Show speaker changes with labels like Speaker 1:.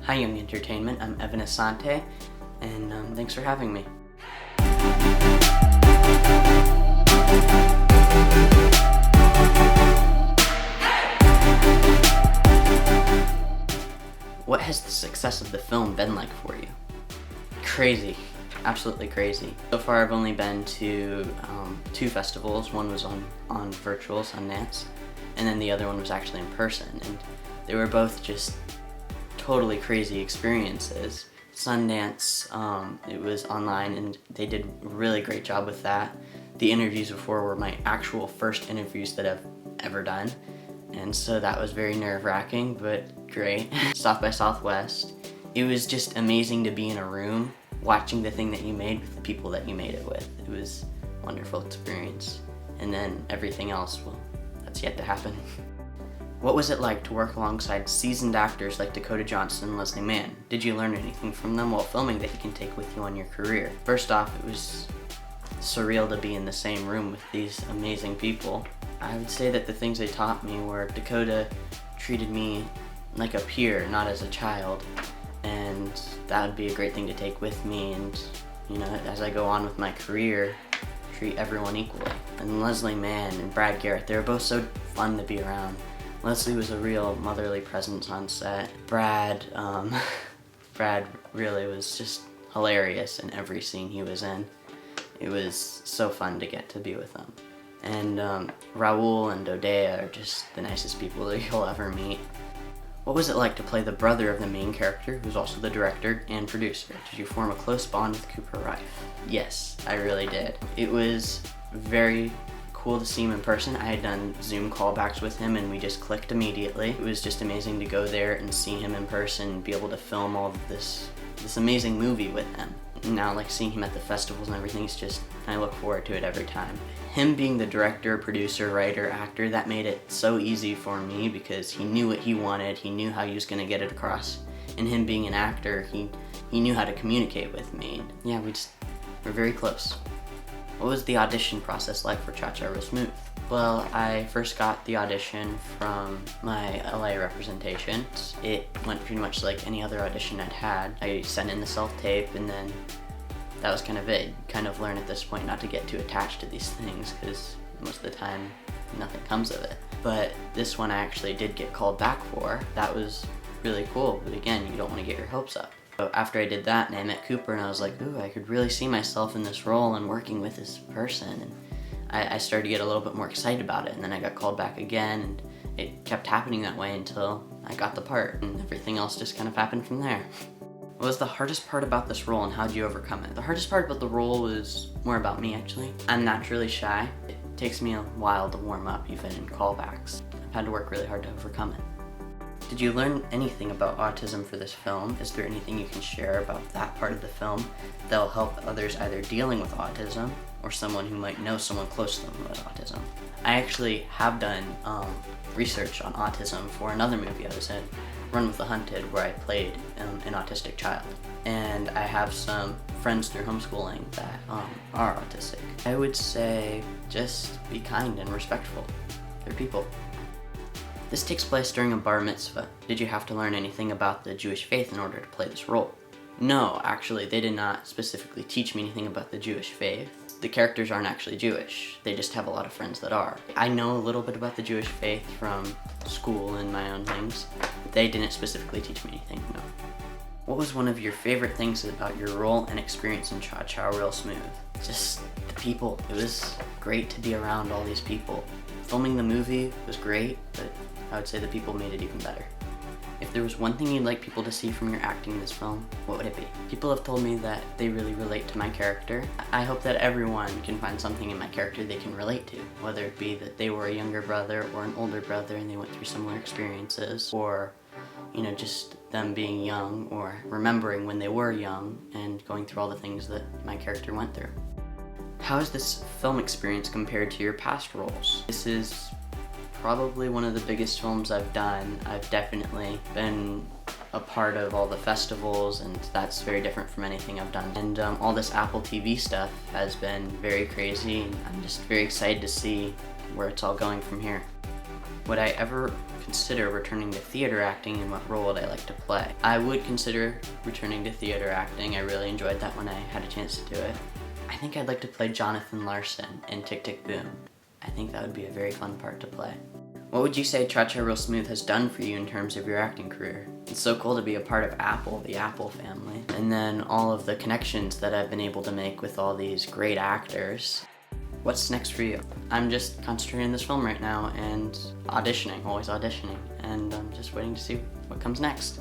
Speaker 1: Hi Young Entertainment, I'm Evan Assante, and thanks for having me. What has the success of the film been like for you? Crazy. Absolutely crazy. So far I've only been to two festivals. One was on virtual, Sundance, and then the other one was actually in person, and they were both just totally crazy experiences. Sundance, it was online and they did a really great job with that. The interviews before were my actual first interviews that I've ever done, and so that was very nerve-wracking, but great. South by Southwest, it was just amazing to be in a room watching the thing that you made with the people that you made it with. It was a wonderful experience. And then everything else, well, that's yet to happen. What was it like to work alongside seasoned actors like Dakota and Leslie Mann? Did you learn anything from them while filming that you can take with you on your career? First off, it was surreal to be in the same room with these amazing people. I would say that the things they taught me were Dakota treated me like a peer, not as a child, and that would be a great thing to take with me, and you know, as I go on with my career, treat everyone equally. And Leslie Mann and Brad Garrett, they were both so fun to be around. Leslie was a real motherly presence on set. Brad really was just hilarious in every scene he was in. It was so fun to get to be with him. And Raul and Dodea are just the nicest people that you'll ever meet. What was it like to play the brother of the main character, who's also the director and producer? Did you form a close bond with Cooper Raiff? Yes, I really did. It was very cool to see him in person. I had done Zoom callbacks with him and we just clicked immediately. It was just amazing to go there and see him in person and be able to film all of this amazing movie with him. Now, like, seeing him at the festivals and everything, it's just, I look forward to it every time. Him being the director, producer, writer, actor, that made it so easy for me because he knew what he wanted, he knew how he was going to get it across. And him being an actor, he knew how to communicate with me. Yeah, we're very close. What was the audition process like for Cha Cha Real Smooth? Well, I first got the audition from my LA representation. It went pretty much like any other audition I'd had. I sent in the self-tape and then that was kind of it. You kind of learn at this point not to get too attached to these things because most of the time nothing comes of it. But this one I actually did get called back for. That was really cool, but again, you don't want to get your hopes up. So after I did that and I met Cooper and I was like, ooh, I could really see myself in this role and working with this person. And I started to get a little bit more excited about it, and then I got called back again, and it kept happening that way until I got the part, and everything else just kind of happened from there. What was the hardest part about this role and how did you overcome it? The hardest part about the role was more about me, actually. I'm naturally shy. It takes me a while to warm up, even in callbacks. I've had to work really hard to overcome it. Did you learn anything about autism for this film? Is there anything you can share about that part of the film that will help others either dealing with autism or someone who might know someone close to them with autism? I actually have done research on autism for another movie I was in, Run with the Hunted, where I played an autistic child. And I have some friends through homeschooling that are autistic. I would say just be kind and respectful. They're people. This takes place during a bar mitzvah. Did you have to learn anything about the Jewish faith in order to play this role? No, actually, they did not specifically teach me anything about the Jewish faith. The characters aren't actually Jewish. They just have a lot of friends that are. I know a little bit about the Jewish faith from school and my own things, but they didn't specifically teach me anything, no. What was one of your favorite things about your role and experience in Cha Cha Real Smooth? Just the people. It was great to be around all these people. Filming the movie was great, but I would say the people made it even better. If there was one thing you'd like people to see from your acting in this film, what would it be? People have told me that they really relate to my character. I hope that everyone can find something in my character they can relate to, whether it be that they were a younger brother or an older brother and they went through similar experiences, or you know, just them being young or remembering when they were young and going through all the things that my character went through. How is this film experience compared to your past roles? This is probably one of the biggest films I've done. I've definitely been a part of all the festivals, and that's very different from anything I've done. And all this Apple TV stuff has been very crazy, and I'm just very excited to see where it's all going from here. Would I ever consider returning to theater acting, and what role would I like to play? I would consider returning to theater acting. I really enjoyed that when I had a chance to do it. I think I'd like to play Jonathan Larson in Tick, Tick, Boom. I think that would be a very fun part to play. What would you say Cha-Cha Real Smooth has done for you in terms of your acting career? It's so cool to be a part of Apple, the Apple family, and then all of the connections that I've been able to make with all these great actors. What's next for you? I'm just concentrating on this film right now and auditioning, always auditioning, and I'm just waiting to see what comes next.